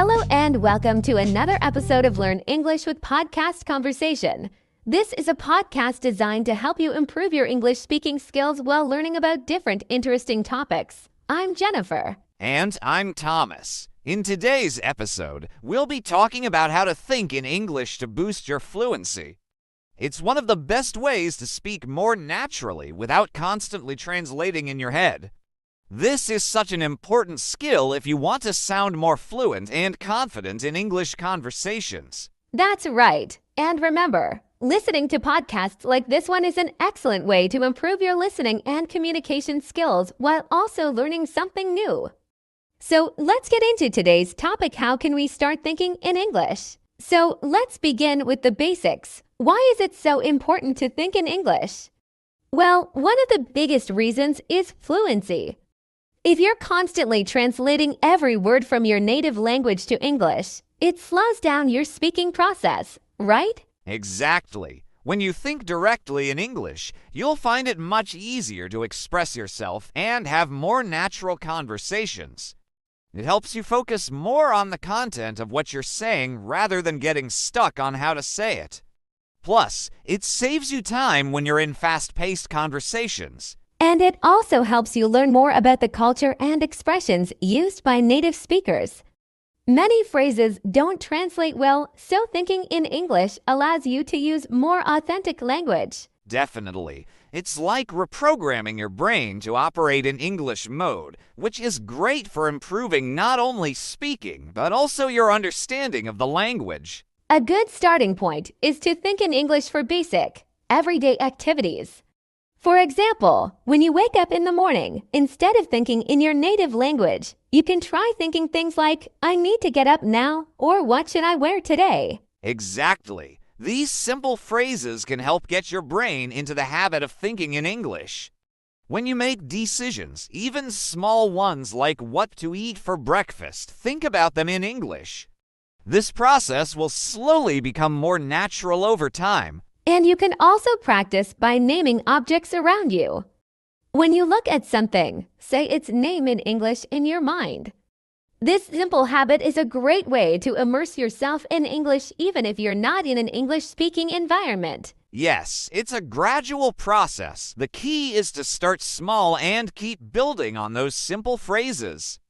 Hello and welcome to another episode of Learn English with Podcast Conversation. This is a podcast designed to help you improve your English speaking skills while learning about different interesting topics. I'm Jennifer. And I'm Thomas. In today's episode, we'll be talking about how to think in English to boost your fluency. It's one of the best ways to speak more naturally without constantly translating in your head. This is such an important skill if you want to sound more fluent and confident in English conversations. That's right. And remember, listening to podcasts like this one is an excellent way to improve your listening and communication skills while also learning something new. So let's get into today's topic. How can we start thinking in English? So let's begin with the basics. Why is it so important to think in English? Well, one of the biggest reasons is fluency. If you're constantly translating every word from your native language to English, it slows down your speaking process, right? Exactly. When you think directly in English, you'll find it much easier to express yourself and have more natural conversations. It helps you focus more on the content of what you're saying rather than getting stuck on how to say it. Plus, it saves you time when you're in fast-paced conversations. And it also helps you learn more about the culture and expressions used by native speakers. Many phrases don't translate well, so thinking in English allows you to use more authentic language. Definitely. It's like reprogramming your brain to operate in English mode, which is great for improving not only speaking, but also your understanding of the language. A good starting point is to think in English for basic, everyday activities. For example, when you wake up in the morning, instead of thinking in your native language, you can try thinking things like, I need to get up now, or what should I wear today? Exactly. These simple phrases can help get your brain into the habit of thinking in English. When you make decisions, even small ones like what to eat for breakfast, think about them in English. This process will slowly become more natural over time. And you can also practice by naming objects around you. When you look at something, say its name in English in your mind. This simple habit is a great way to immerse yourself in English even if you're not in an English-speaking environment. Yes, it's a gradual process. The key is to start small and keep building on those simple phrases.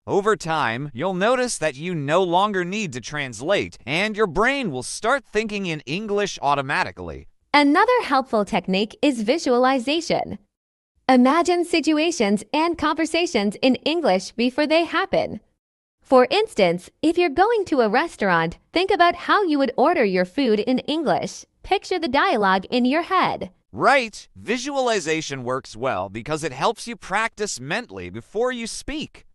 Over time, you'll notice that you no longer need to translate, and your brain will start thinking in English automatically. Another helpful technique is visualization. Imagine situations and conversations in English before they happen. For instance, if you're going to a restaurant, think about how you would order your food in English. Picture the dialogue in your head. Right. Visualization works well because it helps you practice mentally before you speak.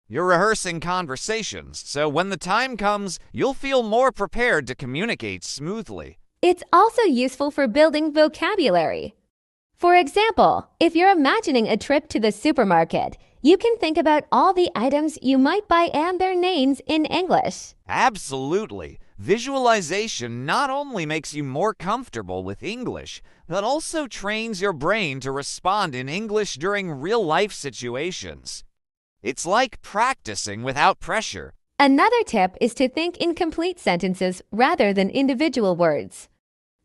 You're rehearsing conversations, so when the time comes, you'll feel more prepared to communicate smoothly. It's also useful for building vocabulary. For example, if you're imagining a trip to the supermarket, you can think about all the items you might buy and their names in English. Absolutely. Visualization not only makes you more comfortable with English, but also trains your brain to respond in English during real-life situations. It's like practicing without pressure. Another tip is to think in complete sentences rather than individual words.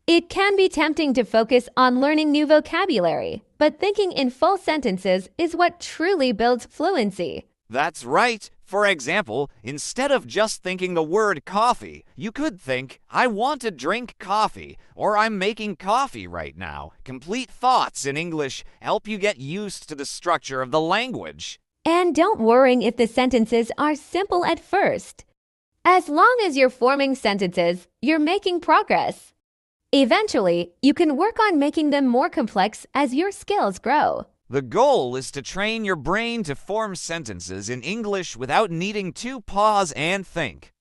It can be tempting to focus on learning new vocabulary, but thinking in full sentences is what truly builds fluency. That's right. For example, instead of just thinking the word coffee, you could think, I want to drink coffee, or I'm making coffee right now. Complete thoughts in English help you get used to the structure of the language. And don't worry if the sentences are simple at first. As long as you're forming sentences, you're making progress. Eventually, you can work on making them more complex as your skills grow. The goal is to train your brain to form sentences in English without needing to pause and think.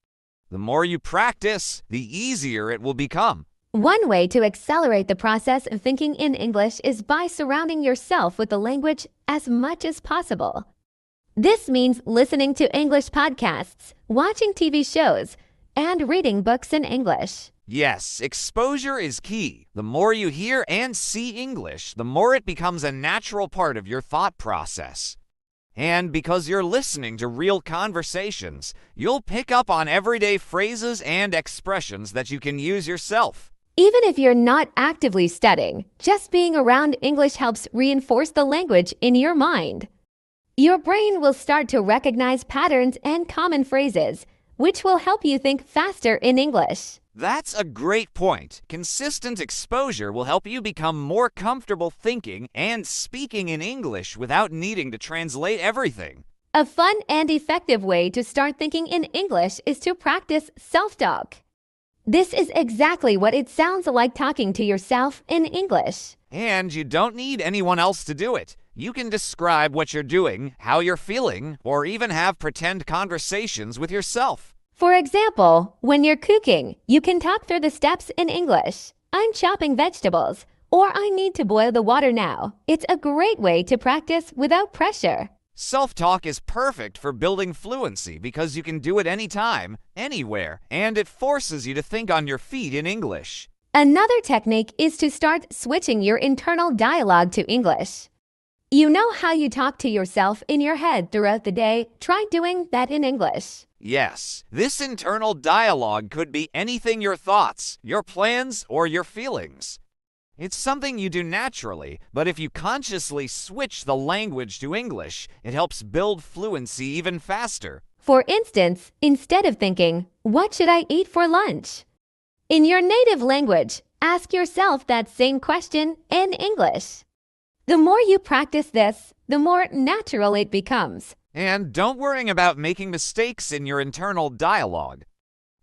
The more you practice, the easier it will become. One way to accelerate the process of thinking in English is by surrounding yourself with the language as much as possible. This means listening to English podcasts, watching TV shows, and reading books in English. Yes, exposure is key. The more you hear and see English, the more it becomes a natural part of your thought process. And because you're listening to real conversations, you'll pick up on everyday phrases and expressions that you can use yourself. Even if you're not actively studying, just being around English helps reinforce the language in your mind. Your brain will start to recognize patterns and common phrases, which will help you think faster in English. That's a great point. Consistent exposure will help you become more comfortable thinking and speaking in English without needing to translate everything. A fun and effective way to start thinking in English is to practice self-talk. This is exactly what it sounds like talking to yourself in English. And you don't need anyone else to do it. You can describe what you're doing, how you're feeling, or even have pretend conversations with yourself. For example, when you're cooking, you can talk through the steps in English. I'm chopping vegetables, or I need to boil the water now. It's a great way to practice without pressure. Self-talk is perfect for building fluency because you can do it anytime, anywhere, and it forces you to think on your feet in English. Another technique is to start switching your internal dialogue to English. You know how you talk to yourself in your head throughout the day? Try doing that in English. Yes, this internal dialogue could be anything: your thoughts, your plans, or your feelings. It's something you do naturally, but if you consciously switch the language to English, it helps build fluency even faster. For instance, instead of thinking, "What should I eat for lunch?" in your native language, ask yourself that same question in English. The more you practice this, the more natural it becomes. And don't worry about making mistakes in your internal dialogue.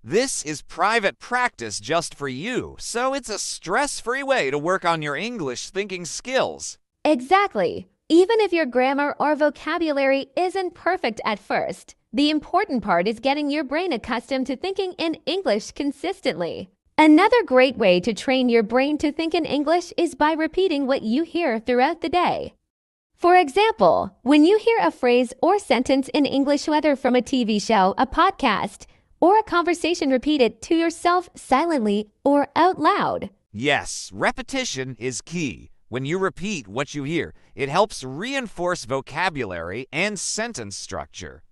This is private practice just for you, so it's a stress-free way to work on your English thinking skills. Exactly. Even if your grammar or vocabulary isn't perfect at first, the important part is getting your brain accustomed to thinking in English consistently. Another great way to train your brain to think in English is by repeating what you hear throughout the day. For example, when you hear a phrase or sentence in English, whether from a TV show, a podcast, or a conversation, repeat it to yourself silently or out loud. Yes, repetition is key. When you repeat what you hear, it helps reinforce vocabulary and sentence structure.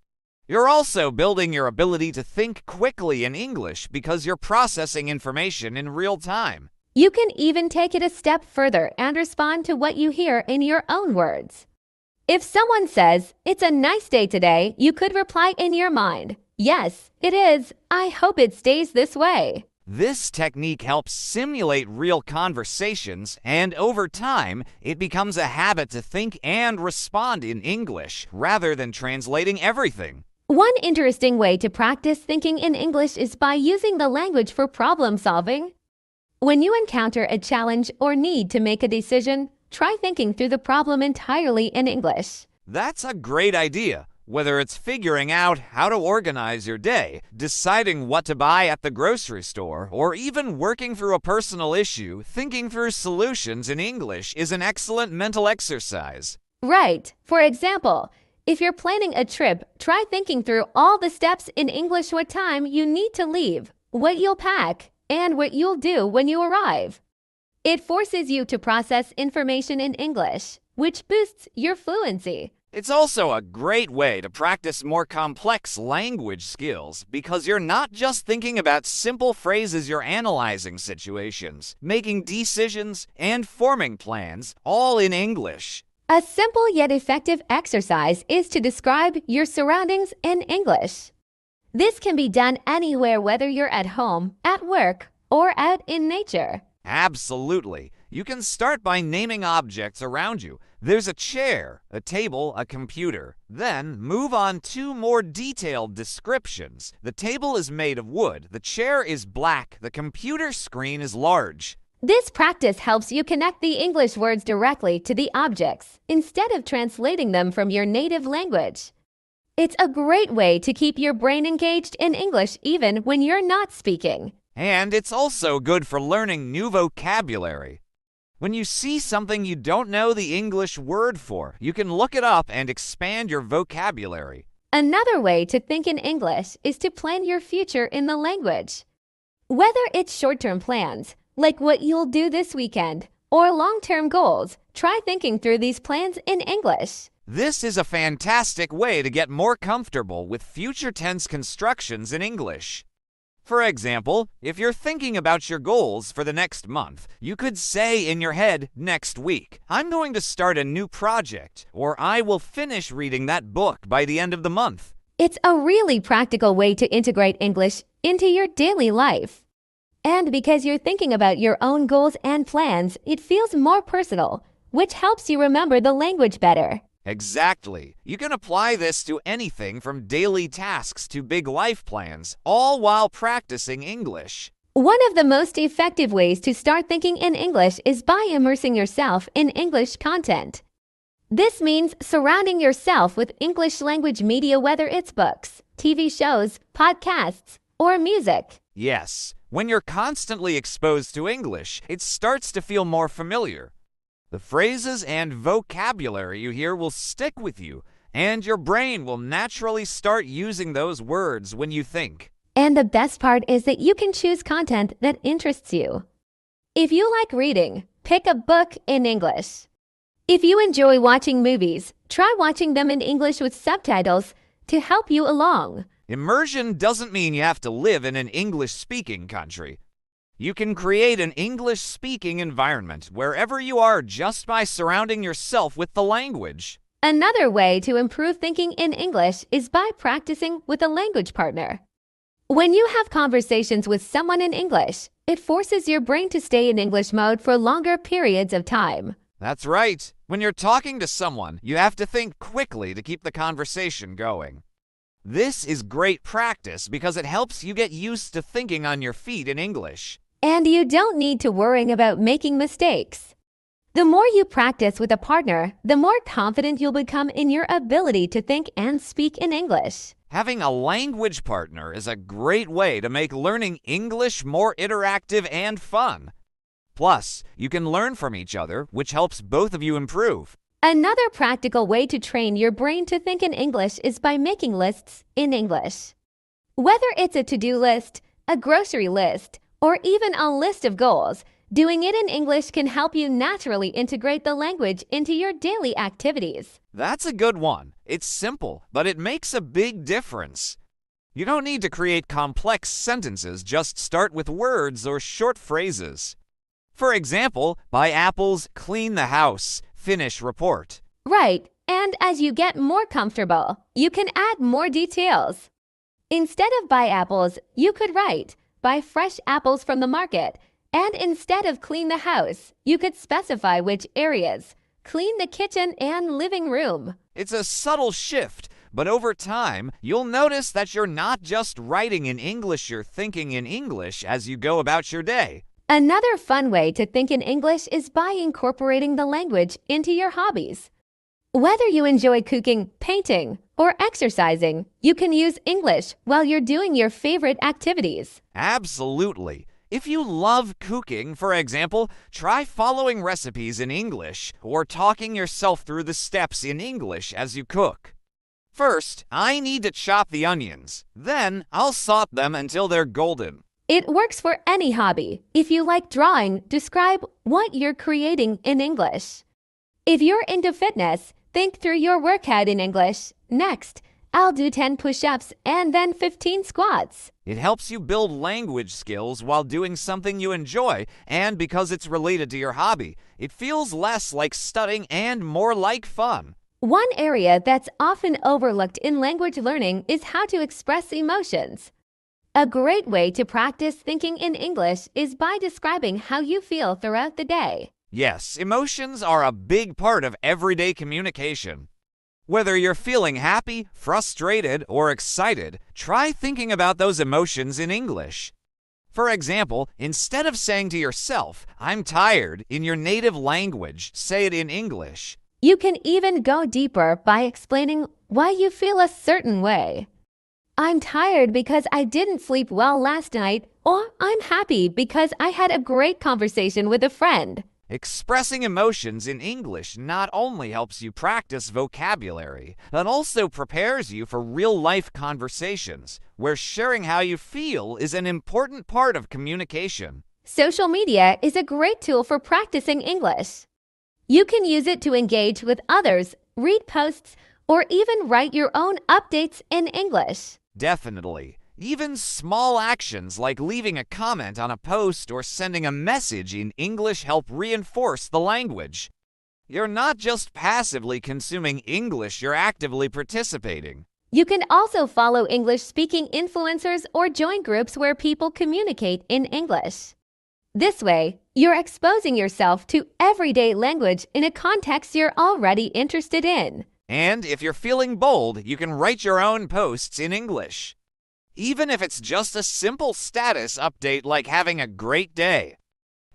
You're also building your ability to think quickly in English because you're processing information in real time. You can even take it a step further and respond to what you hear in your own words. If someone says, "It's a nice day today," you could reply in your mind, "Yes, it is. I hope it stays this way." This technique helps simulate real conversations, and over time, it becomes a habit to think and respond in English rather than translating everything. One interesting way to practice thinking in English is by using the language for problem solving. When you encounter a challenge or need to make a decision, try thinking through the problem entirely in English. That's a great idea. Whether it's figuring out how to organize your day, deciding what to buy at the grocery store, or even working through a personal issue, thinking through solutions in English is an excellent mental exercise. Right. For example, if you're planning a trip, try thinking through all the steps in English: what time you need to leave, what you'll pack, and what you'll do when you arrive. It forces you to process information in English, which boosts your fluency. It's also a great way to practice more complex language skills because you're not just thinking about simple phrases, you're analyzing situations, making decisions, and forming plans, all in English. A simple yet effective exercise is to describe your surroundings in English. This can be done anywhere, whether you're at home, at work, or out in nature. Absolutely. You can start by naming objects around you. There's a chair, a table, a computer. Then move on to more detailed descriptions. The table is made of wood, the chair is black, the computer screen is large. This practice helps you connect the English words directly to the objects instead of translating them from your native language. It's a great way to keep your brain engaged in English even when you're not speaking. And it's also good for learning new vocabulary. When you see something you don't know the English word for, you can look it up and expand your vocabulary. Another way to think in English is to plan your future in the language. Whether it's short-term plans, like what you'll do this weekend, or long-term goals, try thinking through these plans in English. This is a fantastic way to get more comfortable with future tense constructions in English. For example, if you're thinking about your goals for the next month, you could say in your head next week, I'm going to start a new project, or I will finish reading that book by the end of the month. It's a really practical way to integrate English into your daily life. And because you're thinking about your own goals and plans, it feels more personal, which helps you remember the language better. Exactly. You can apply this to anything from daily tasks to big life plans, all while practicing English. One of the most effective ways to start thinking in English is by immersing yourself in English content. This means surrounding yourself with English language media, whether it's books, TV shows, podcasts, or music. Yes, when you're constantly exposed to English, it starts to feel more familiar. The phrases and vocabulary you hear will stick with you, and your brain will naturally start using those words when you think. And the best part is that you can choose content that interests you. If you like reading, pick a book in English. If you enjoy watching movies, try watching them in English with subtitles to help you along. Immersion doesn't mean you have to live in an English-speaking country. You can create an English-speaking environment wherever you are just by surrounding yourself with the language. Another way to improve thinking in English is by practicing with a language partner. When you have conversations with someone in English, it forces your brain to stay in English mode for longer periods of time. That's right. When you're talking to someone, you have to think quickly to keep the conversation going. This is great practice because it helps you get used to thinking on your feet in English. And you don't need to worry about making mistakes. The more you practice with a partner, the more confident you'll become in your ability to think and speak in English. Having a language partner is a great way to make learning English more interactive and fun. Plus, you can learn from each other, which helps both of you improve. Another practical way to train your brain to think in English is by making lists in English. Whether it's a to-do list, a grocery list, or even a list of goals, doing it in English can help you naturally integrate the language into your daily activities. That's a good one. It's simple, but it makes a big difference. You don't need to create complex sentences, just start with words or short phrases. For example, buy apples, clean the house, finish report. Right, and as you get more comfortable, you can add more details. Instead of buy apples, you could write, buy fresh apples from the market, and instead of clean the house, you could specify which areas. Clean the kitchen and living room. It's a subtle shift, but over time, you'll notice that you're not just writing in English, you're thinking in English as you go about your day. Another fun way to think in English is by incorporating the language into your hobbies. Whether you enjoy cooking, painting, or exercising, you can use English while you're doing your favorite activities. Absolutely. If you love cooking, for example, try following recipes in English or talking yourself through the steps in English as you cook. First, I need to chop the onions. Then, I'll saute them until they're golden. It works for any hobby. If you like drawing, describe what you're creating in English. If you're into fitness, think through your workout in English. Next, I'll do 10 push-ups and then 15 squats. It helps you build language skills while doing something you enjoy, and because it's related to your hobby, it feels less like studying and more like fun. One area that's often overlooked in language learning is how to express emotions. A great way to practice thinking in English is by describing how you feel throughout the day. Yes, emotions are a big part of everyday communication. Whether you're feeling happy, frustrated, or excited, try thinking about those emotions in English. For example, instead of saying to yourself, I'm tired, in your native language, say it in English. You can even go deeper by explaining why you feel a certain way. I'm tired because I didn't sleep well last night, or I'm happy because I had a great conversation with a friend. Expressing emotions in English not only helps you practice vocabulary, but also prepares you for real-life conversations, where sharing how you feel is an important part of communication. Social media is a great tool for practicing English. You can use it to engage with others read posts, or even write your own updates in English. Definitely. Even small actions like leaving a comment on a post or sending a message in English help reinforce the language. You're not just passively consuming English, you're actively participating. You can also follow English-speaking influencers or join groups where people communicate in English. This way, you're exposing yourself to everyday language in a context you're already interested in. And if you're feeling bold, you can write your own posts in English. Even if it's just a simple status update like having a great day.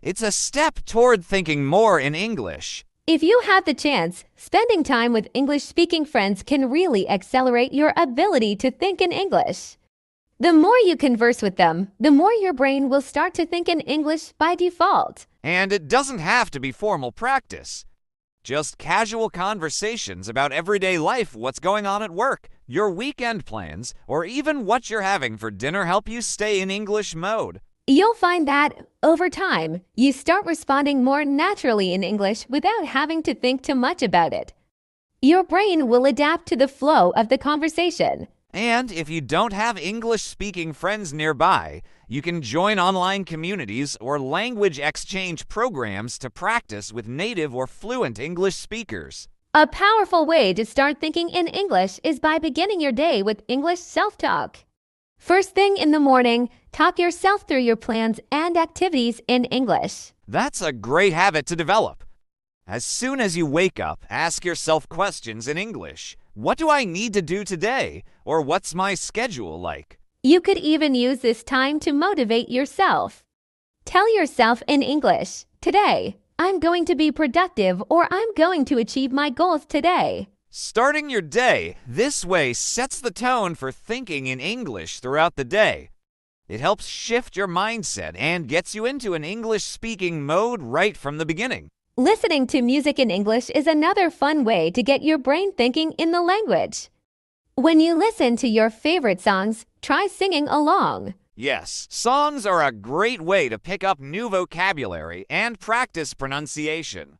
It's a step toward thinking more in English. If you have the chance, spending time with English-speaking friends can really accelerate your ability to think in English. The more you converse with them, the more your brain will start to think in English by default. And it doesn't have to be formal practice. Just casual conversations about everyday life, what's going on at work, your weekend plans, or even what you're having for dinner help you stay in English mode. You'll find that, over time, you start responding more naturally in English without having to think too much about it. Your brain will adapt to the flow of the conversation. And if you don't have English-speaking friends nearby, you can join online communities or language exchange programs to practice with native or fluent English speakers. A powerful way to start thinking in English is by beginning your day with English self-talk. First thing in the morning, talk yourself through your plans and activities in English. That's a great habit to develop. As soon as you wake up, ask yourself questions in English. What do I need to do today? Or what's my schedule like? You could even use this time to motivate yourself. Tell yourself in English, today, I'm going to be productive or I'm going to achieve my goals today. Starting your day this way sets the tone for thinking in English throughout the day. It helps shift your mindset and gets you into an English-speaking mode right from the beginning. Listening to music in English is another fun way to get your brain thinking in the language. When you listen to your favorite songs, try singing along. Yes, songs are a great way to pick up new vocabulary and practice pronunciation.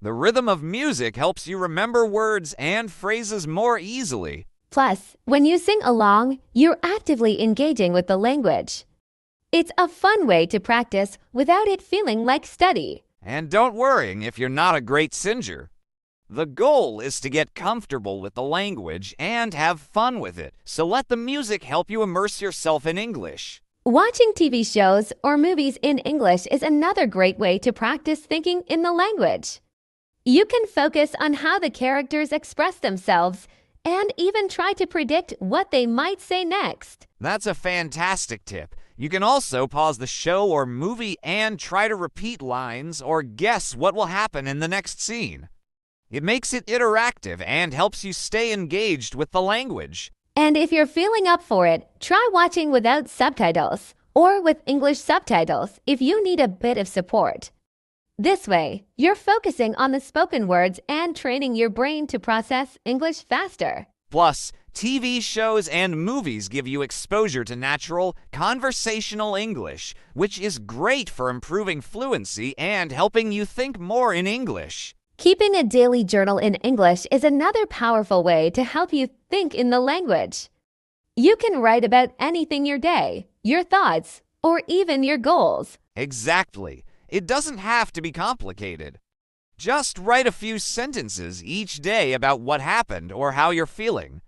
The rhythm of music helps you remember words and phrases more easily. Plus, when you sing along, you're actively engaging with the language. It's a fun way to practice without it feeling like study. And don't worry if you're not a great singer. The goal is to get comfortable with the language and have fun with it, so let the music help you immerse yourself in English. Watching TV shows or movies in English is another great way to practice thinking in the language. You can focus on how the characters express themselves and even try to predict what they might say next. That's a fantastic tip. You can also pause the show or movie and try to repeat lines or guess what will happen in the next scene. It makes it interactive and helps you stay engaged with the language. And if you're feeling up for it, try watching without subtitles or with English subtitles if you need a bit of support. This way, you're focusing on the spoken words and training your brain to process English faster. Plus, TV shows and movies give you exposure to natural, conversational English, which is great for improving fluency and helping you think more in English. Keeping a daily journal in English is another powerful way to help you think in the language. You can write about anything your day, your thoughts, or even your goals. Exactly. It doesn't have to be complicated. Just write a few sentences each day about what happened or how you're feeling.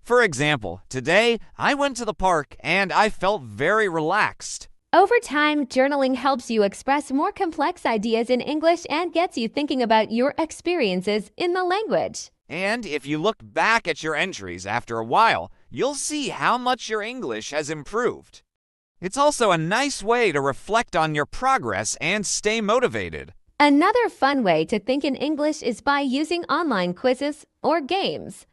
For example, today I went to the park and I felt very relaxed. Over time, journaling helps you express more complex ideas in English and gets you thinking about your experiences in the language. And if you look back at your entries after a while, you'll see how much your English has improved. It's also a nice way to reflect on your progress and stay motivated. Another fun way to think in English is by using online quizzes or games.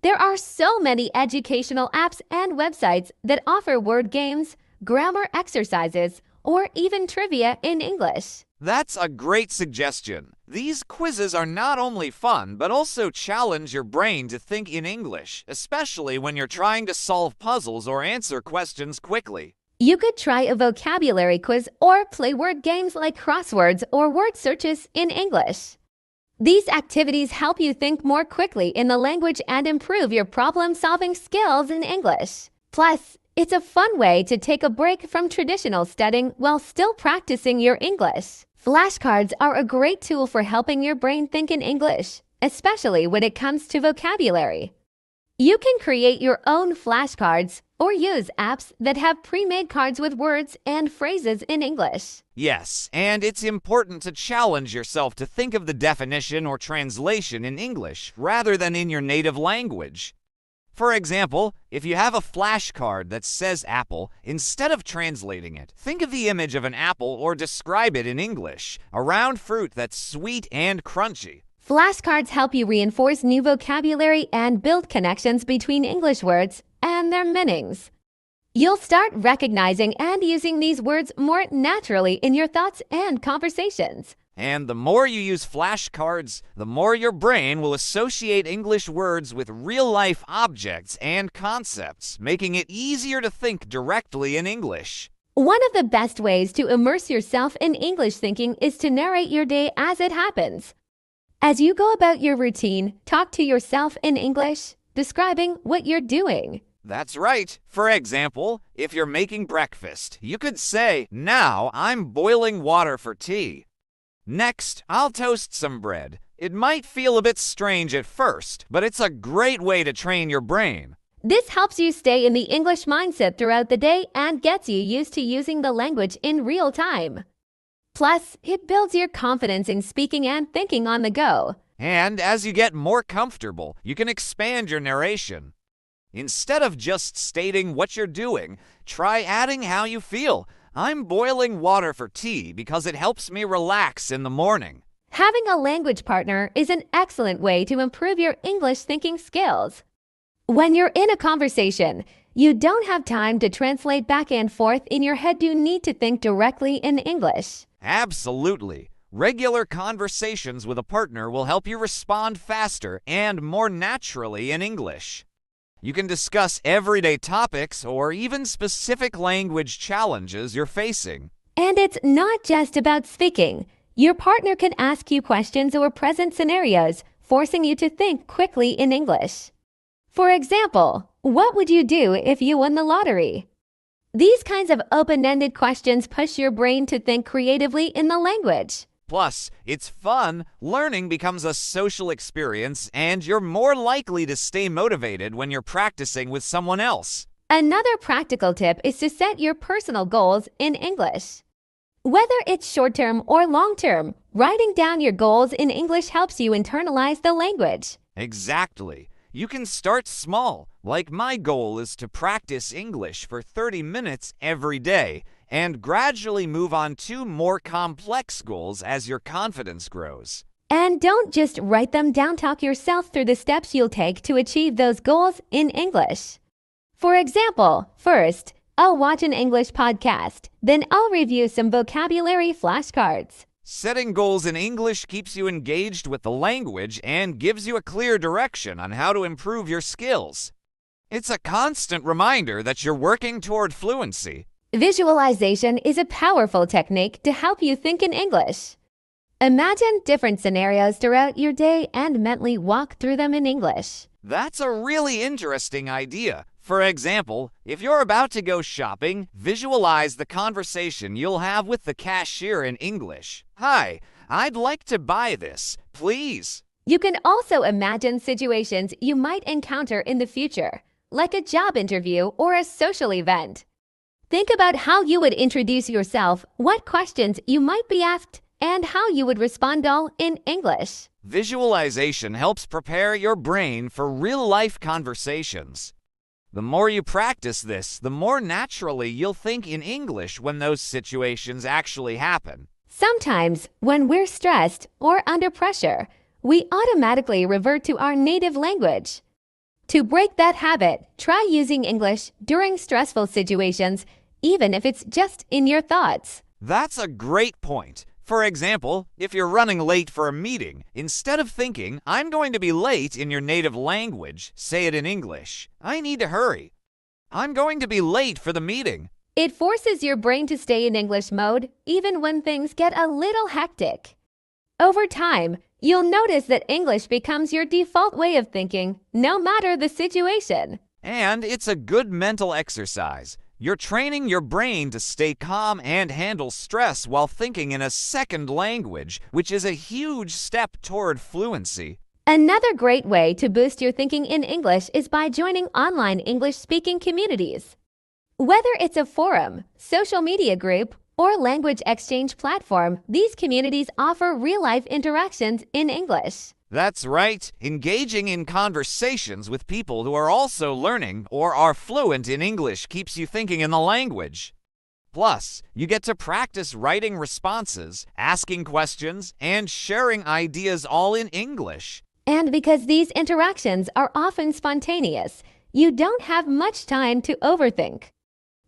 There are so many educational apps and websites that offer word games, grammar exercises, or even trivia in English. That's a great suggestion. These quizzes are not only fun, but also challenge your brain to think in English, especially when you're trying to solve puzzles or answer questions quickly. You could try a vocabulary quiz or play word games like crosswords or word searches in English. These activities help you think more quickly in the language and improve your problem-solving skills in English. Plus, it's a fun way to take a break from traditional studying while still practicing your English. Flashcards are a great tool for helping your brain think in English, especially when it comes to vocabulary. You can create your own flashcards or use apps that have pre-made cards with words and phrases in English. Yes, and it's important to challenge yourself to think of the definition or translation in English rather than in your native language. For example, if you have a flashcard that says apple, instead of translating it, think of the image of an apple or describe it in English, a round fruit that's sweet and crunchy. Flashcards help you reinforce new vocabulary and build connections between English words and their meanings. You'll start recognizing and using these words more naturally in your thoughts and conversations. And the more you use flashcards, the more your brain will associate English words with real-life objects and concepts, making it easier to think directly in English. One of the best ways to immerse yourself in English thinking is to narrate your day as it happens. As you go about your routine, talk to yourself in English, describing what you're doing. That's right. For example, if you're making breakfast, you could say, "Now I'm boiling water for tea." Next, I'll toast some bread. It might feel a bit strange at first, but it's a great way to train your brain. This helps you stay in the English mindset throughout the day and gets you used to using the language in real time. Plus, it builds your confidence in speaking and thinking on the go. And as you get more comfortable, you can expand your narration. Instead of just stating what you're doing, try adding how you feel. I'm boiling water for tea because it helps me relax in the morning. Having a language partner is an excellent way to improve your English thinking skills. When you're in a conversation, you don't have time to translate back and forth in your head. You need to think directly in English. Absolutely. Regular conversations with a partner will help you respond faster and more naturally in English. You can discuss everyday topics or even specific language challenges you're facing. And it's not just about speaking. Your partner can ask you questions or present scenarios, forcing you to think quickly in English. For example, what would you do if you won the lottery? These kinds of open-ended questions push your brain to think creatively in the language. Plus, it's fun, learning becomes a social experience, and you're more likely to stay motivated when you're practicing with someone else. Another practical tip is to set your personal goals in English. Whether it's short-term or long-term, writing down your goals in English helps you internalize the language. Exactly. You can start small, like my goal is to practice English for 30 minutes every day, and gradually move on to more complex goals as your confidence grows. And don't just write them down, talk yourself through the steps you'll take to achieve those goals in English. For example, first, I'll watch an English podcast, then I'll review some vocabulary flashcards. Setting goals in English keeps you engaged with the language and gives you a clear direction on how to improve your skills. It's a constant reminder that you're working toward fluency. Visualization is a powerful technique to help you think in English. Imagine different scenarios throughout your day and mentally walk through them in English. That's a really interesting idea. For example, if you're about to go shopping, visualize the conversation you'll have with the cashier in English. "Hi, I'd like to buy this, please." You can also imagine situations you might encounter in the future, like a job interview or a social event. Think about how you would introduce yourself, what questions you might be asked, and how you would respond all in English. Visualization helps prepare your brain for real-life conversations. The more you practice this, the more naturally you'll think in English when those situations actually happen. Sometimes, when we're stressed or under pressure, we automatically revert to our native language. To break that habit, try using English during stressful situations, even if it's just in your thoughts. That's a great point. For example, if you're running late for a meeting, instead of thinking, "I'm going to be late" in your native language, say it in English. "I need to hurry. I'm going to be late for the meeting." It forces your brain to stay in English mode, even when things get a little hectic. Over time, You'll notice that English becomes your default way of thinking, no matter the situation. And it's a good mental exercise. You're training your brain to stay calm and handle stress while thinking in a second language, which is a huge step toward fluency. Another great way to boost your thinking in English is by joining online English-speaking communities. Whether it's a forum, social media group, or language exchange platform, these communities offer real-life interactions in English. That's right. Engaging in conversations with people who are also learning or are fluent in English keeps you thinking in the language. Plus, you get to practice writing responses, asking questions, and sharing ideas all in English. And because these interactions are often spontaneous, you don't have much time to overthink.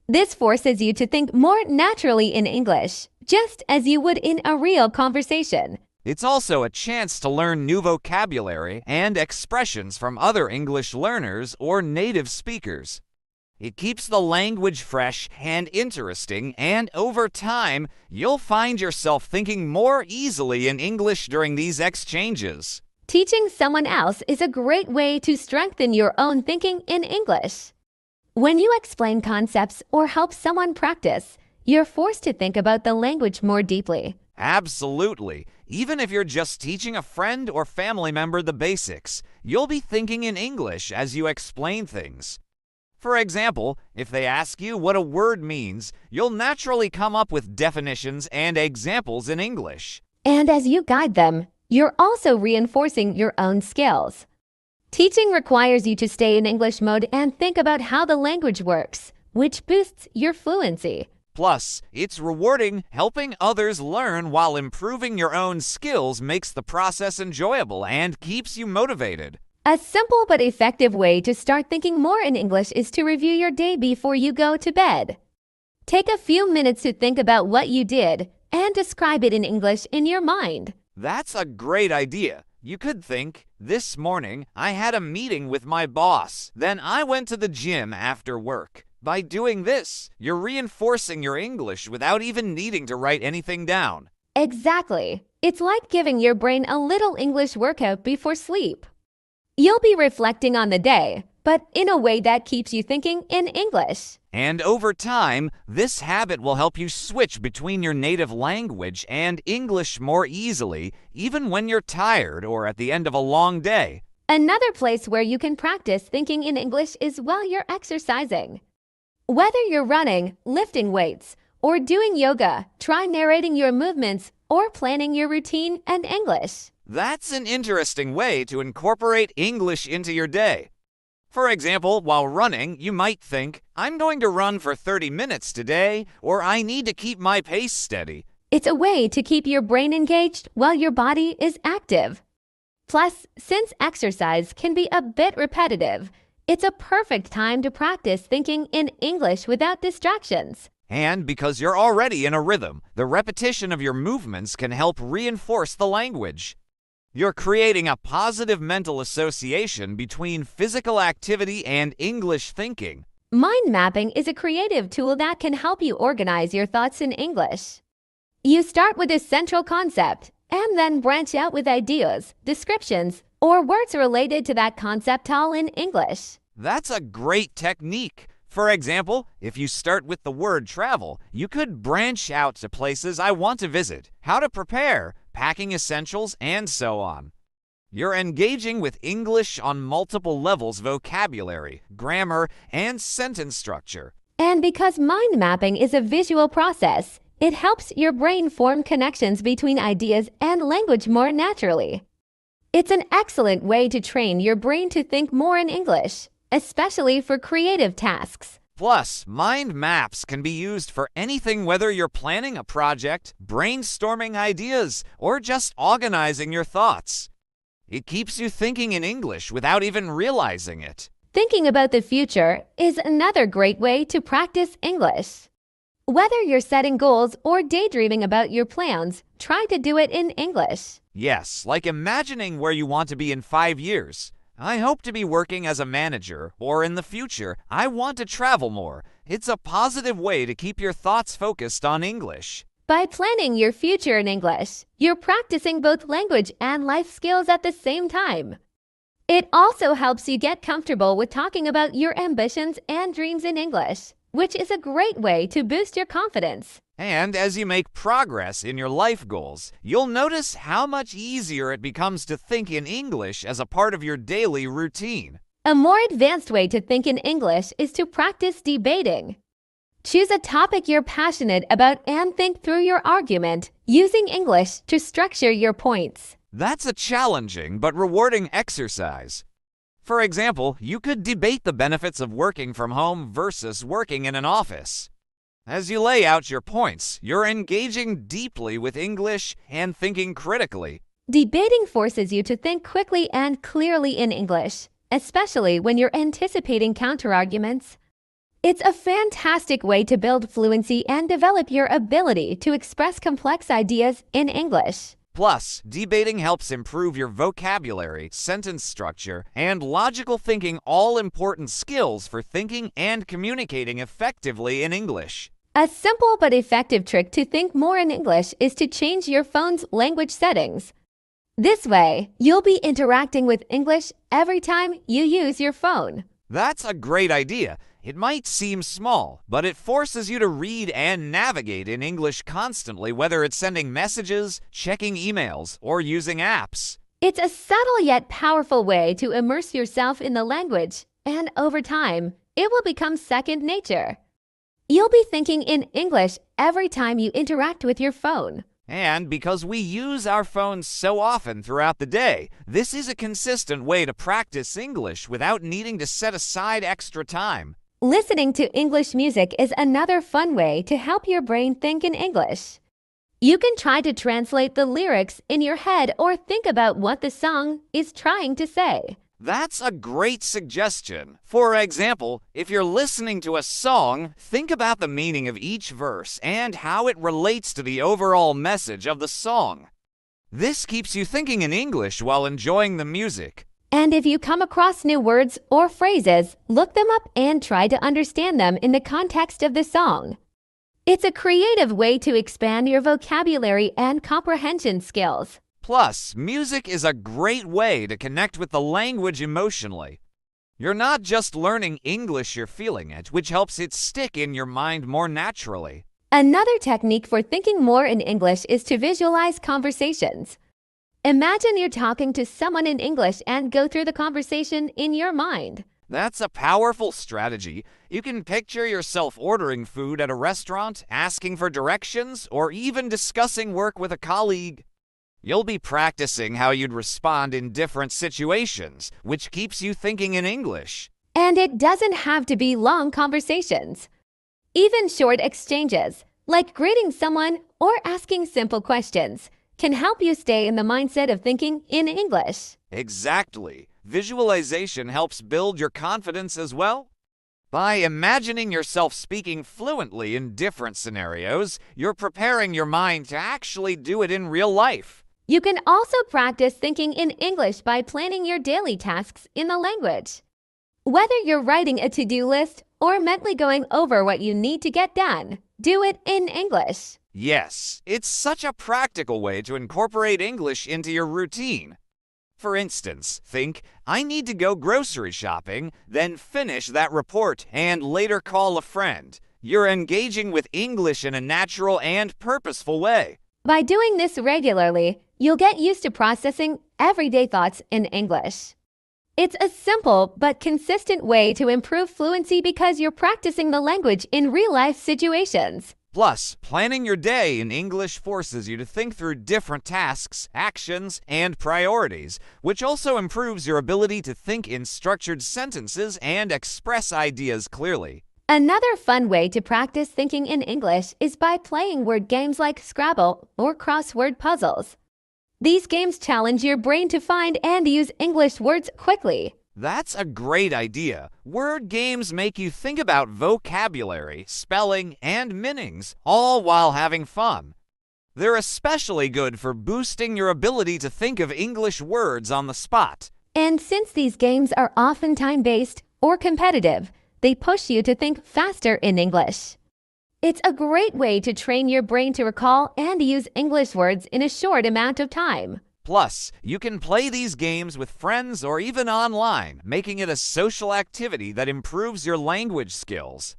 This forces you to think more naturally in English, just as you would in a real conversation. It's also a chance to learn new vocabulary and expressions from other English learners or native speakers. It keeps the language fresh and interesting, and over time, you'll find yourself thinking more easily in English during these exchanges. Teaching someone else is a great way to strengthen your own thinking in English. When you explain concepts or help someone practice, you're forced to think about the language more deeply. Absolutely. Even if you're just teaching a friend or family member the basics, you'll be thinking in English as you explain things. For example, if they ask you what a word means, you'll naturally come up with definitions and examples in English. And as you guide them, you're also reinforcing your own skills. Teaching requires you to stay in English mode and think about how the language works, which boosts your fluency. Plus, it's rewarding. Helping others learn while improving your own skills makes the process enjoyable and keeps you motivated. A simple but effective way to start thinking more in English is to review your day before you go to bed. Take a few minutes to think about what you did and describe it in English in your mind. That's a great idea. You could think, this morning I had a meeting with my boss. Then I went to the gym after work. By doing this, you're reinforcing your English without even needing to write anything down. Exactly. It's like giving your brain a little English workout before sleep. You'll be reflecting on the day, but in a way that keeps you thinking in English. And over time, this habit will help you switch between your native language and English more easily, even when you're tired or at the end of a long day. Another place where you can practice thinking in English is while you're exercising. Whether you're running, lifting weights, or doing yoga, try narrating your movements or planning your routine in English. That's an interesting way to incorporate English into your day. For example, while running, you might think, I'm going to run for 30 minutes today, or I need to keep my pace steady. It's a way to keep your brain engaged while your body is active. Plus, since exercise can be a bit repetitive, it's a perfect time to practice thinking in English without distractions. And because you're already in a rhythm, the repetition of your movements can help reinforce the language. You're creating a positive mental association between physical activity and English thinking. Mind mapping is a creative tool that can help you organize your thoughts in English. You start with a central concept and then branch out with ideas, descriptions, or words related to that concept all in English. That's a great technique. For example, if you start with the word travel, you could branch out to places I want to visit, how to prepare, packing essentials, and so on. You're engaging with English on multiple levels: vocabulary, grammar, and sentence structure. And because mind mapping is a visual process, it helps your brain form connections between ideas and language more naturally. It's an excellent way to train your brain to think more in English, especially for creative tasks. Plus, mind maps can be used for anything, whether you're planning a project, brainstorming ideas, or just organizing your thoughts. It keeps you thinking in English without even realizing it. Thinking about the future is another great way to practice English. Whether you're setting goals or daydreaming about your plans, try to do it in English. Yes, like imagining where you want to be in 5 years. I hope to be working as a manager, or in the future, I want to travel more. It's a positive way to keep your thoughts focused on English. By planning your future in English, you're practicing both language and life skills at the same time. It also helps you get comfortable with talking about your ambitions and dreams in English, which is a great way to boost your confidence. And as you make progress in your life goals, you'll notice how much easier it becomes to think in English as a part of your daily routine. A more advanced way to think in English is to practice debating. Choose a topic you're passionate about and think through your argument, using English to structure your points. That's a challenging but rewarding exercise. For example, you could debate the benefits of working from home versus working in an office. As you lay out your points, you're engaging deeply with English and thinking critically. Debating forces you to think quickly and clearly in English, especially when you're anticipating counterarguments. It's a fantastic way to build fluency and develop your ability to express complex ideas in English. Plus, debating helps improve your vocabulary, sentence structure, and logical thinking, all important skills for thinking and communicating effectively in English. A simple but effective trick to think more in English is to change your phone's language settings. This way, you'll be interacting with English every time you use your phone. That's a great idea. It might seem small, but it forces you to read and navigate in English constantly, whether it's sending messages, checking emails, or using apps. It's a subtle yet powerful way to immerse yourself in the language, and over time, it will become second nature. You'll be thinking in English every time you interact with your phone. And because we use our phones so often throughout the day, this is a consistent way to practice English without needing to set aside extra time. Listening to English music is another fun way to help your brain think in English. You can try to translate the lyrics in your head or think about what the song is trying to say. That's a great suggestion. For example, if you're listening to a song, think about the meaning of each verse and how it relates to the overall message of the song. This keeps you thinking in English while enjoying the music. And if you come across new words or phrases, look them up and try to understand them in the context of the song. It's a creative way to expand your vocabulary and comprehension skills. Plus, music is a great way to connect with the language emotionally. You're not just learning English, you're feeling it, which helps it stick in your mind more naturally. Another technique for thinking more in English is to visualize conversations. Imagine you're talking to someone in English and go through the conversation in your mind. That's a powerful strategy. You can picture yourself ordering food at a restaurant, asking for directions, or even discussing work with a colleague. You'll be practicing how you'd respond in different situations, which keeps you thinking in English. And it doesn't have to be long conversations. Even short exchanges, like greeting someone or asking simple questions, can help you stay in the mindset of thinking in English. Exactly. Visualization helps build your confidence as well. By imagining yourself speaking fluently in different scenarios, you're preparing your mind to actually do it in real life. You can also practice thinking in English by planning your daily tasks in the language. Whether you're writing a to-do list or mentally going over what you need to get done, do it in English. Yes, it's such a practical way to incorporate English into your routine. For instance, think, I need to go grocery shopping, then finish that report and later call a friend. You're engaging with English in a natural and purposeful way. By doing this regularly, you'll get used to processing everyday thoughts in English. It's a simple but consistent way to improve fluency because you're practicing the language in real-life situations. Plus, planning your day in English forces you to think through different tasks, actions, and priorities, which also improves your ability to think in structured sentences and express ideas clearly. Another fun way to practice thinking in English is by playing word games like Scrabble or crossword puzzles. These games challenge your brain to find and use English words quickly. That's a great idea. Word games make you think about vocabulary, spelling, and meanings, all while having fun. They're especially good for boosting your ability to think of English words on the spot. And since these games are often time-based or competitive, they push you to think faster in English. It's a great way to train your brain to recall and use English words in a short amount of time. Plus, you can play these games with friends or even online, making it a social activity that improves your language skills.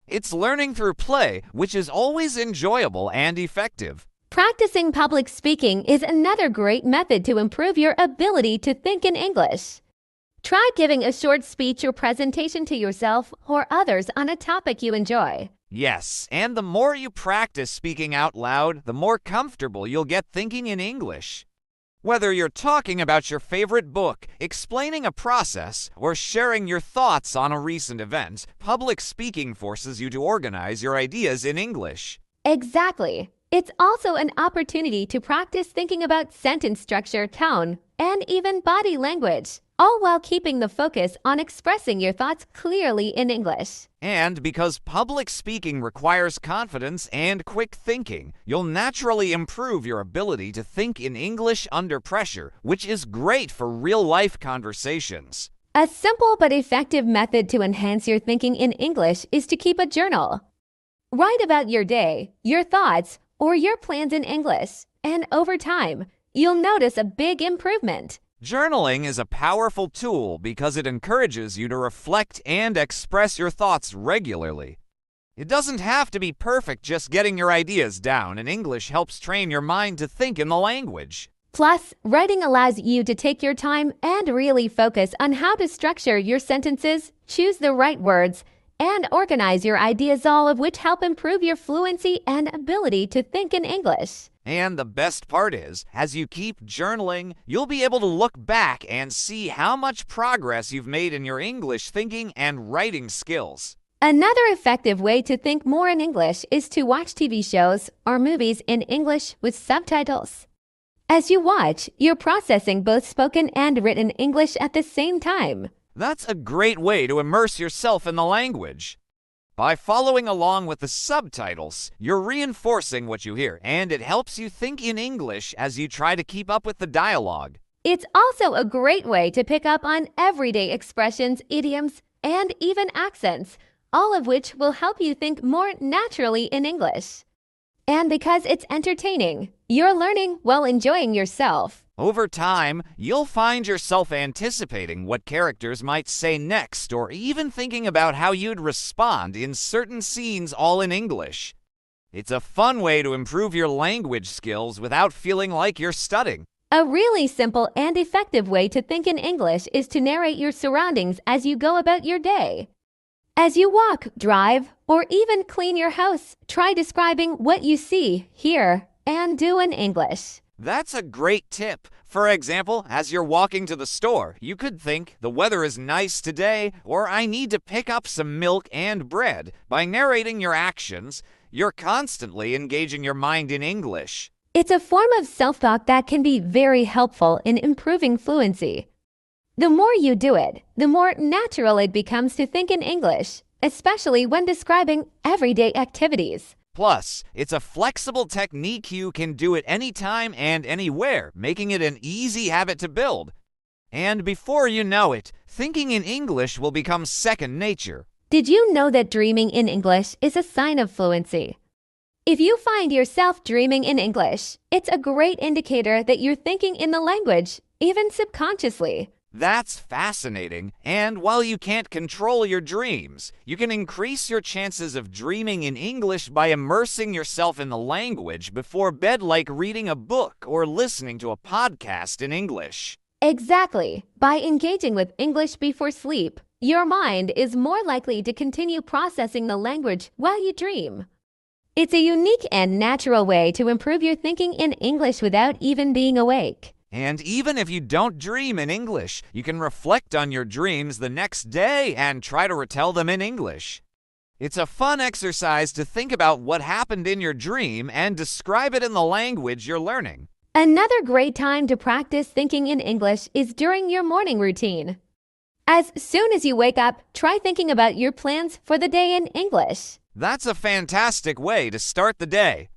It's learning through play, which is always enjoyable and effective. Practicing public speaking is another great method to improve your ability to think in English. Try giving a short speech or presentation to yourself or others on a topic you enjoy. Yes, and the more you practice speaking out loud, the more comfortable you'll get thinking in English. Whether you're talking about your favorite book, explaining a process, or sharing your thoughts on a recent event, public speaking forces you to organize your ideas in English. Exactly. It's also an opportunity to practice thinking about sentence structure, tone, and even body language, all while keeping the focus on expressing your thoughts clearly in English. And because public speaking requires confidence and quick thinking, you'll naturally improve your ability to think in English under pressure, which is great for real-life conversations. A simple but effective method to enhance your thinking in English is to keep a journal. Write about your day, your thoughts, or your plans in English, and over time, you'll notice a big improvement. Journaling is a powerful tool because it encourages you to reflect and express your thoughts regularly. It doesn't have to be perfect just getting your ideas down, and English helps train your mind to think in the language. Plus, writing allows you to take your time and really focus on how to structure your sentences, choose the right words, and organize your ideas, all of which help improve your fluency and ability to think in English. And the best part is, as you keep journaling, you'll be able to look back and see how much progress you've made in your English thinking and writing skills. Another effective way to think more in English is to watch TV shows or movies in English with subtitles. As you watch, you're processing both spoken and written English at the same time. That's a great way to immerse yourself in the language. By following along with the subtitles, you're reinforcing what you hear, and it helps you think in English as you try to keep up with the dialogue. It's also a great way to pick up on everyday expressions, idioms, and even accents, all of which will help you think more naturally in English. And because it's entertaining, you're learning while enjoying yourself. Over time, you'll find yourself anticipating what characters might say next, or even thinking about how you'd respond in certain scenes, all in English. It's a fun way to improve your language skills without feeling like you're studying. A really simple and effective way to think in English is to narrate your surroundings as you go about your day. As you walk, drive, or even clean your house, try describing what you see, hear, and do in English. That's a great tip. For example, as you're walking to the store, you could think, "The weather is nice today," or "I need to pick up some milk and bread." By narrating your actions, you're constantly engaging your mind in English. It's a form of self-talk that can be very helpful in improving fluency. The more you do it, the more natural it becomes to think in English, especially when describing everyday activities. Plus, it's a flexible technique you can do it anytime and anywhere, making it an easy habit to build. And before you know it, thinking in English will become second nature. Did you know that dreaming in English is a sign of fluency? If you find yourself dreaming in English, it's a great indicator that you're thinking in the language, even subconsciously. That's fascinating. And while you can't control your dreams, you can increase your chances of dreaming in English by immersing yourself in the language before bed, like reading a book or listening to a podcast in English. Exactly. By engaging with English before sleep, your mind is more likely to continue processing the language while you dream. It's a unique and natural way to improve your thinking in English without even being awake. And even if you don't dream in English, you can reflect on your dreams the next day and try to retell them in English. It's a fun exercise to think about what happened in your dream and describe it in the language you're learning. Another great time to practice thinking in English is during your morning routine. As soon as you wake up, try thinking about your plans for the day in English. That's a fantastic way to start the day.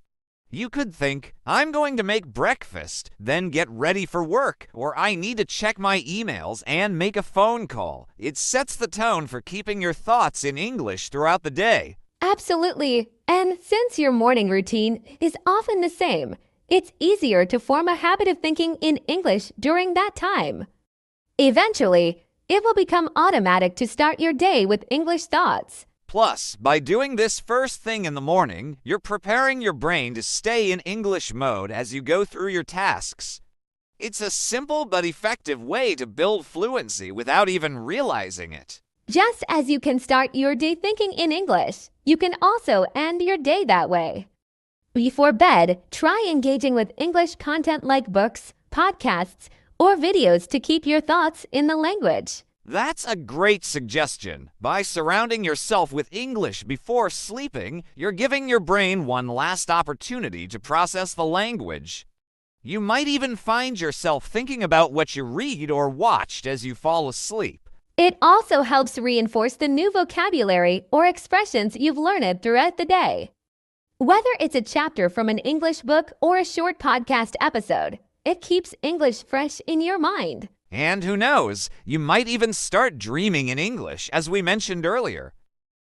You could think, "I'm going to make breakfast, then get ready for work," or "I need to check my emails and make a phone call." It sets the tone for keeping your thoughts in English throughout the day. Absolutely. And since your morning routine is often the same, it's easier to form a habit of thinking in English during that time. Eventually, it will become automatic to start your day with English thoughts. Plus, by doing this first thing in the morning, you're preparing your brain to stay in English mode as you go through your tasks. It's a simple but effective way to build fluency without even realizing it. Just as you can start your day thinking in English, you can also end your day that way. Before bed, try engaging with English content like books, podcasts, or videos to keep your thoughts in the language. That's a great suggestion. By surrounding yourself with English before sleeping, you're giving your brain one last opportunity to process the language. You might even find yourself thinking about what you read or watched as you fall asleep. It also helps reinforce the new vocabulary or expressions you've learned throughout the day. Whether it's a chapter from an English book or a short podcast episode, it keeps English fresh in your mind. And who knows, you might even start dreaming in English, as we mentioned earlier.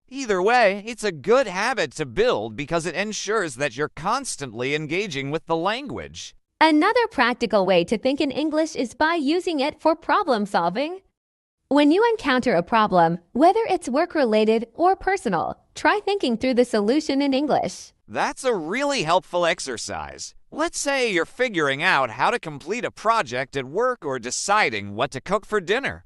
Either way, it's a good habit to build because it ensures that you're constantly engaging with the language. Another practical way to think in English is by using it for problem solving. When you encounter a problem, whether it's work-related or personal, try thinking through the solution in English. That's a really helpful exercise. Let's say you're figuring out how to complete a project at work or deciding what to cook for dinner.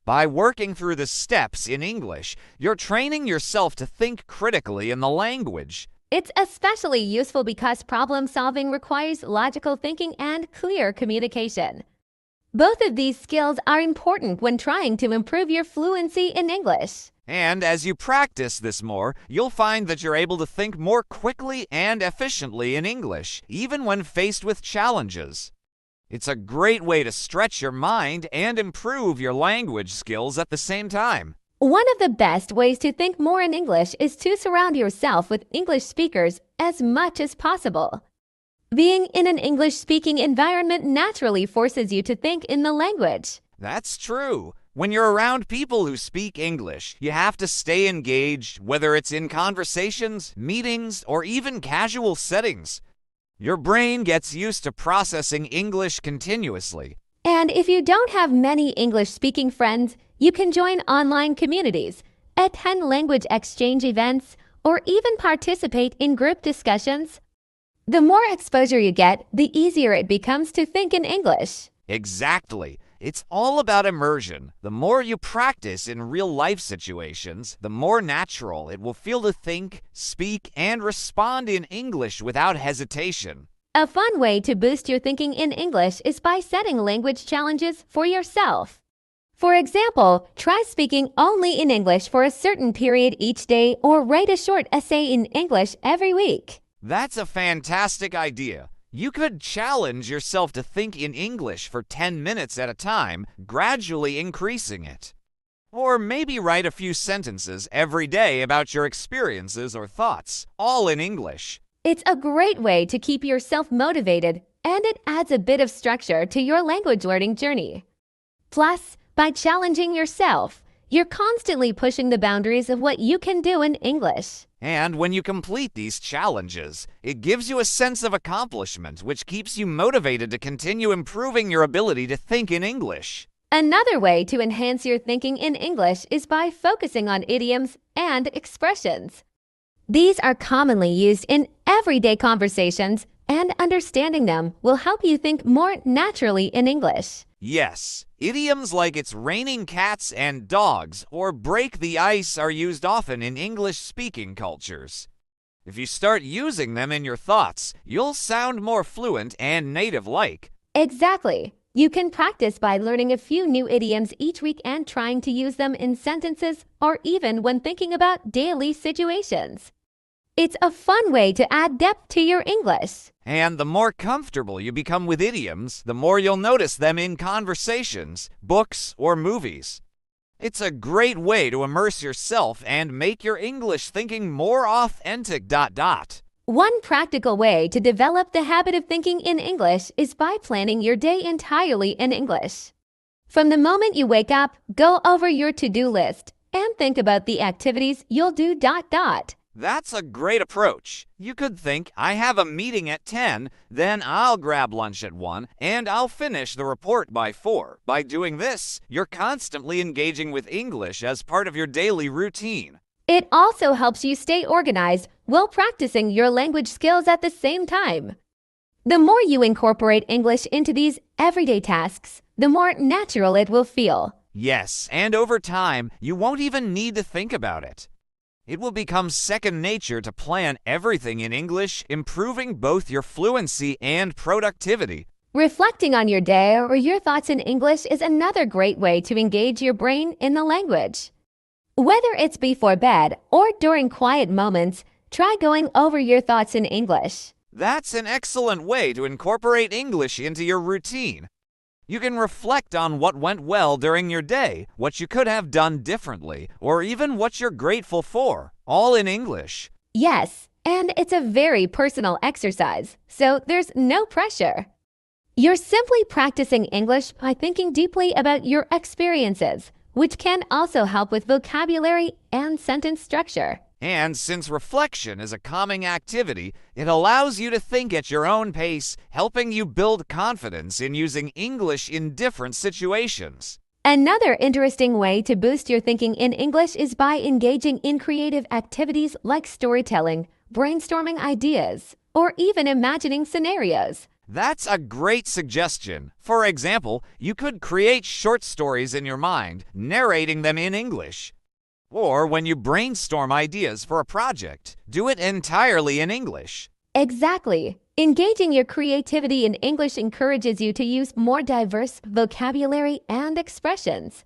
By working through the steps in English, you're training yourself to think critically in the language. It's especially useful because problem solving requires logical thinking and clear communication. Both of these skills are important when trying to improve your fluency in English. And as you practice this more, you'll find that you're able to think more quickly and efficiently in English, even when faced with challenges. It's a great way to stretch your mind and improve your language skills at the same time. One of the best ways to think more in English is to surround yourself with English speakers as much as possible. Being in an English-speaking environment naturally forces you to think in the language. That's true. When you're around people who speak English, you have to stay engaged, whether it's in conversations, meetings, or even casual settings. Your brain gets used to processing English continuously. And if you don't have many English-speaking friends, you can join online communities, attend language exchange events, or even participate in group discussions. The more exposure you get, the easier it becomes to think in English. Exactly. It's all about immersion. The more you practice in real-life situations, the more natural it will feel to think, speak, and respond in English without hesitation. A fun way to boost your thinking in English is by setting language challenges for yourself. For example, try speaking only in English for a certain period each day or write a short essay in English every week. That's a fantastic idea. You could challenge yourself to think in English for 10 minutes at a time, gradually increasing it. Or maybe write a few sentences every day about your experiences or thoughts, all in English. It's a great way to keep yourself motivated, and it adds a bit of structure to your language learning journey. Plus, by challenging yourself, you're constantly pushing the boundaries of what you can do in English. And when you complete these challenges, it gives you a sense of accomplishment, which keeps you motivated to continue improving your ability to think in English. Another way to enhance your thinking in English is by focusing on idioms and expressions. These are commonly used in everyday conversations, and understanding them will help you think more naturally in English. Yes, idioms like "it's raining cats and dogs" or "break the ice" are used often in English-speaking cultures. If you start using them in your thoughts, you'll sound more fluent and native-like. Exactly. You can practice by learning a few new idioms each week and trying to use them in sentences or even when thinking about daily situations. It's a fun way to add depth to your English. And the more comfortable you become with idioms, the more you'll notice them in conversations, books, or movies. It's a great way to immerse yourself and make your English thinking more authentic. One practical way to develop the habit of thinking in English is by planning your day entirely in English. From the moment you wake up, go over your to-do list and think about the activities you'll do. That's a great approach. You could think, I have a meeting at 10, then I'll grab lunch at 1, and I'll finish the report by 4. By doing this, you're constantly engaging with English as part of your daily routine. It also helps you stay organized while practicing your language skills at the same time. The more you incorporate English into these everyday tasks, the more natural it will feel. Yes, and over time, you won't even need to think about it. It will become second nature to plan everything in English, improving both your fluency and productivity. Reflecting on your day or your thoughts in English is another great way to engage your brain in the language. Whether it's before bed or during quiet moments, try going over your thoughts in English. That's an excellent way to incorporate English into your routine. You can reflect on what went well during your day, what you could have done differently, or even what you're grateful for, all in English. Yes, and it's a very personal exercise, so there's no pressure. You're simply practicing English by thinking deeply about your experiences, which can also help with vocabulary and sentence structure. And since reflection is a calming activity, it allows you to think at your own pace, helping you build confidence in using English in different situations. Another interesting way to boost your thinking in English is by engaging in creative activities like storytelling, brainstorming ideas, or even imagining scenarios. That's a great suggestion. For example, you could create short stories in your mind, narrating them in English. Or when you brainstorm ideas for a project, do it entirely in English. Exactly. Engaging your creativity in English encourages you to use more diverse vocabulary and expressions.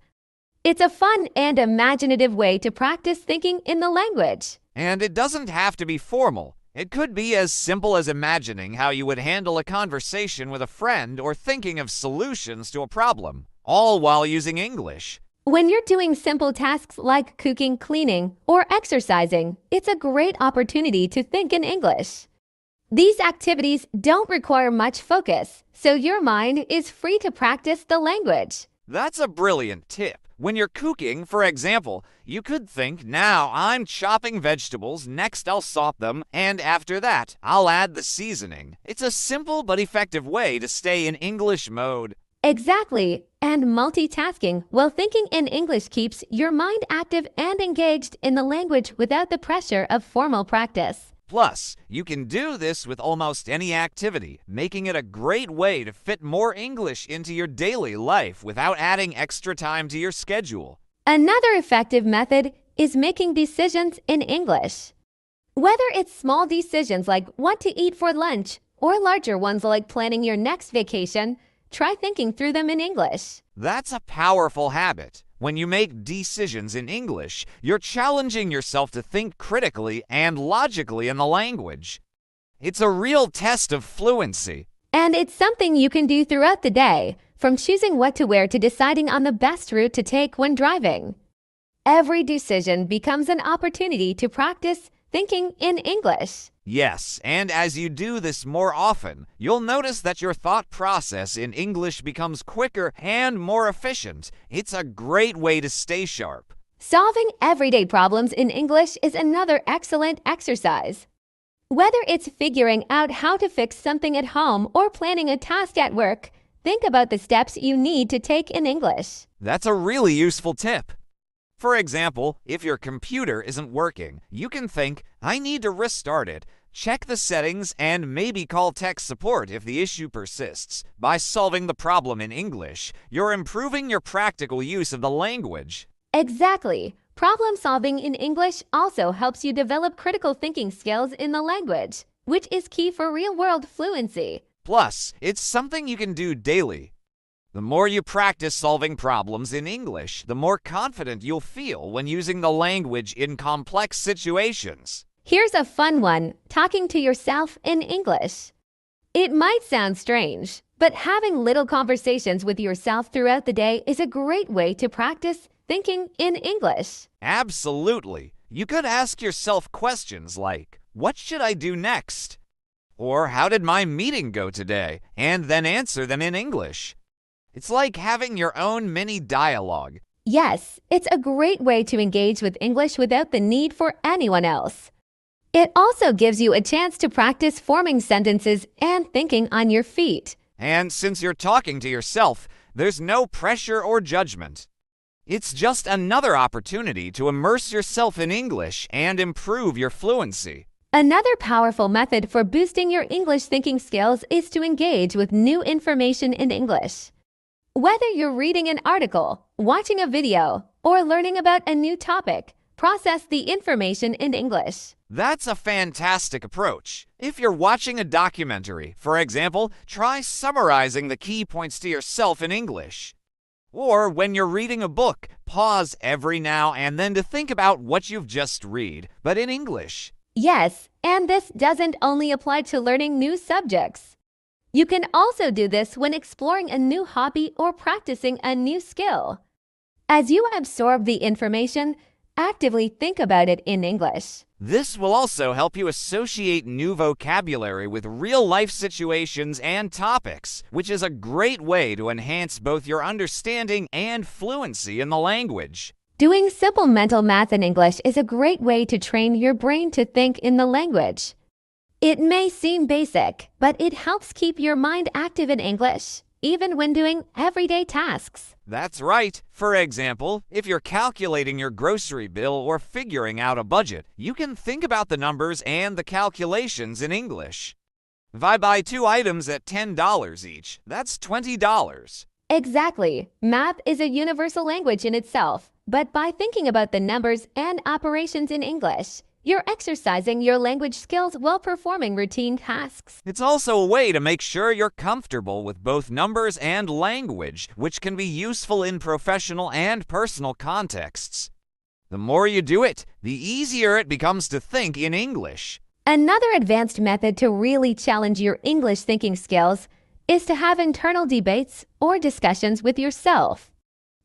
It's a fun and imaginative way to practice thinking in the language. And it doesn't have to be formal. It could be as simple as imagining how you would handle a conversation with a friend or thinking of solutions to a problem, all while using English. When you're doing simple tasks like cooking, cleaning, or exercising, it's a great opportunity to think in English. These activities don't require much focus, so your mind is free to practice the language. That's a brilliant tip. When you're cooking, for example, you could think, now I'm chopping vegetables, next I'll salt them, and after that, I'll add the seasoning. It's a simple but effective way to stay in English mode. Exactly, and multitasking while thinking in English keeps your mind active and engaged in the language without the pressure of formal practice. Plus, you can do this with almost any activity, making it a great way to fit more English into your daily life without adding extra time to your schedule. Another effective method is making decisions in English. Whether it's small decisions like what to eat for lunch or larger ones like planning your next vacation, try thinking through them in English. That's a powerful habit. When you make decisions in English, you're challenging yourself to think critically and logically in the language. It's a real test of fluency. And it's something you can do throughout the day, from choosing what to wear to deciding on the best route to take when driving. Every decision becomes an opportunity to practice thinking in English. Yes, and as you do this more often, you'll notice that your thought process in English becomes quicker and more efficient. It's a great way to stay sharp. Solving everyday problems in English is another excellent exercise. Whether it's figuring out how to fix something at home or planning a task at work, think about the steps you need to take in English. That's a really useful tip. For example, if your computer isn't working, you can think, I need to restart it, check the settings, and maybe call tech support if the issue persists. By solving the problem in English, you're improving your practical use of the language. Exactly. Problem solving in English also helps you develop critical thinking skills in the language, which is key for real-world fluency. Plus, it's something you can do daily. The more you practice solving problems in English, the more confident you'll feel when using the language in complex situations. Here's a fun one, talking to yourself in English. It might sound strange, but having little conversations with yourself throughout the day is a great way to practice thinking in English. Absolutely. You could ask yourself questions like, what should I do next? Or how did my meeting go today? And then answer them in English. It's like having your own mini dialogue. Yes, it's a great way to engage with English without the need for anyone else. It also gives you a chance to practice forming sentences and thinking on your feet. And since you're talking to yourself, there's no pressure or judgment. It's just another opportunity to immerse yourself in English and improve your fluency. Another powerful method for boosting your English thinking skills is to engage with new information in English. Whether you're reading an article, watching a video, or learning about a new topic, process the information in English. That's a fantastic approach. If you're watching a documentary, for example, try summarizing the key points to yourself in English. Or when you're reading a book, pause every now and then to think about what you've just read, but in English. Yes, and this doesn't only apply to learning new subjects. You can also do this when exploring a new hobby or practicing a new skill. As you absorb the information, actively think about it in English. This will also help you associate new vocabulary with real-life situations and topics, which is a great way to enhance both your understanding and fluency in the language. Doing simple mental math in English is a great way to train your brain to think in the language. It may seem basic, but it helps keep your mind active in English, even when doing everyday tasks. That's right. For example, if you're calculating your grocery bill or figuring out a budget, you can think about the numbers and the calculations in English. If I buy 2 items at $10 each, that's $20. Exactly. Math is a universal language in itself, but by thinking about the numbers and operations in English, you're exercising your language skills while performing routine tasks. It's also a way to make sure you're comfortable with both numbers and language, which can be useful in professional and personal contexts. The more you do it, the easier it becomes to think in English. Another advanced method to really challenge your English thinking skills is to have internal debates or discussions with yourself.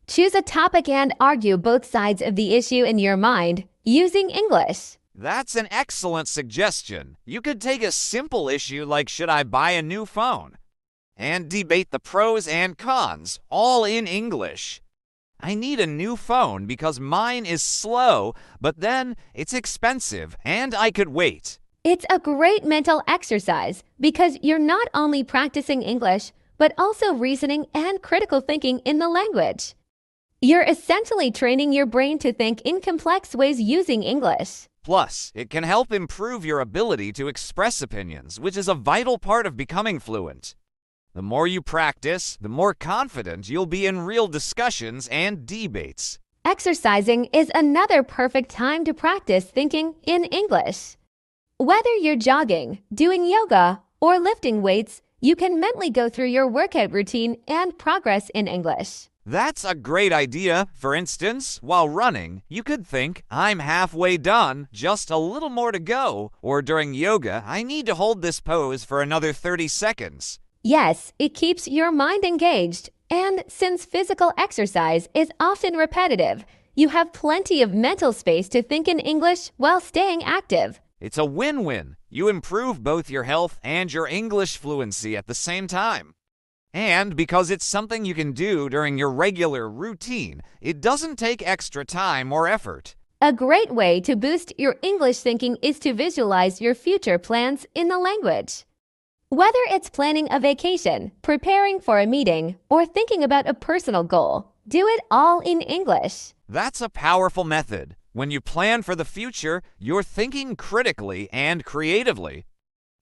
Choose a topic and argue both sides of the issue in your mind using English. That's an excellent suggestion. You could take a simple issue like should I buy a new phone and debate the pros and cons, all in English. I need a new phone because mine is slow, but then it's expensive and I could wait. It's a great mental exercise because you're not only practicing English, but also reasoning and critical thinking in the language. You're essentially training your brain to think in complex ways using English. Plus, it can help improve your ability to express opinions, which is a vital part of becoming fluent. The more you practice, the more confident you'll be in real discussions and debates. Exercising is another perfect time to practice thinking in English. Whether you're jogging, doing yoga, or lifting weights, you can mentally go through your workout routine and progress in English. That's a great idea. For instance, while running, you could think, I'm halfway done, just a little more to go. Or during yoga, I need to hold this pose for another 30 seconds. Yes, it keeps your mind engaged. And since physical exercise is often repetitive, you have plenty of mental space to think in English while staying active. It's a win-win. You improve both your health and your English fluency at the same time. And because it's something you can do during your regular routine, it doesn't take extra time or effort. A great way to boost your English thinking is to visualize your future plans in the language. Whether it's planning a vacation, preparing for a meeting, or thinking about a personal goal, do it all in English. That's a powerful method. When you plan for the future, you're thinking critically and creatively.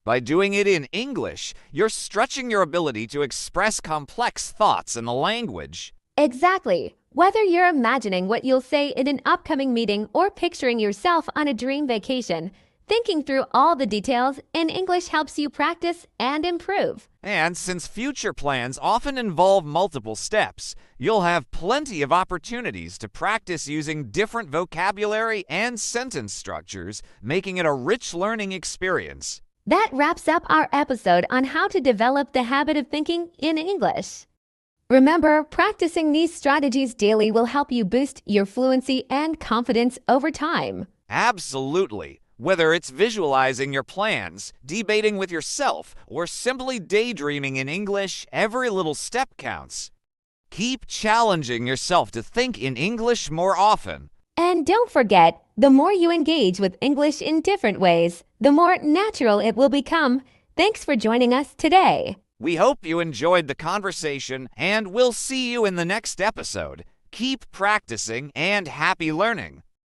By doing it in English, you're stretching your ability to express complex thoughts in the language. Exactly. Whether you're imagining what you'll say in an upcoming meeting or picturing yourself on a dream vacation, thinking through all the details in English helps you practice and improve. And since future plans often involve multiple steps, you'll have plenty of opportunities to practice using different vocabulary and sentence structures, making it a rich learning experience. That wraps up our episode on how to develop the habit of thinking in English. Remember, practicing these strategies daily will help you boost your fluency and confidence over time. Absolutely. Whether it's visualizing your plans, debating with yourself, or simply daydreaming in English, every little step counts. Keep challenging yourself to think in English more often. And don't forget, The more you engage with English in different ways, the more natural it will become. Thanks for joining us today. We hope you enjoyed the conversation, and we'll see you in the next episode. Keep practicing and happy learning.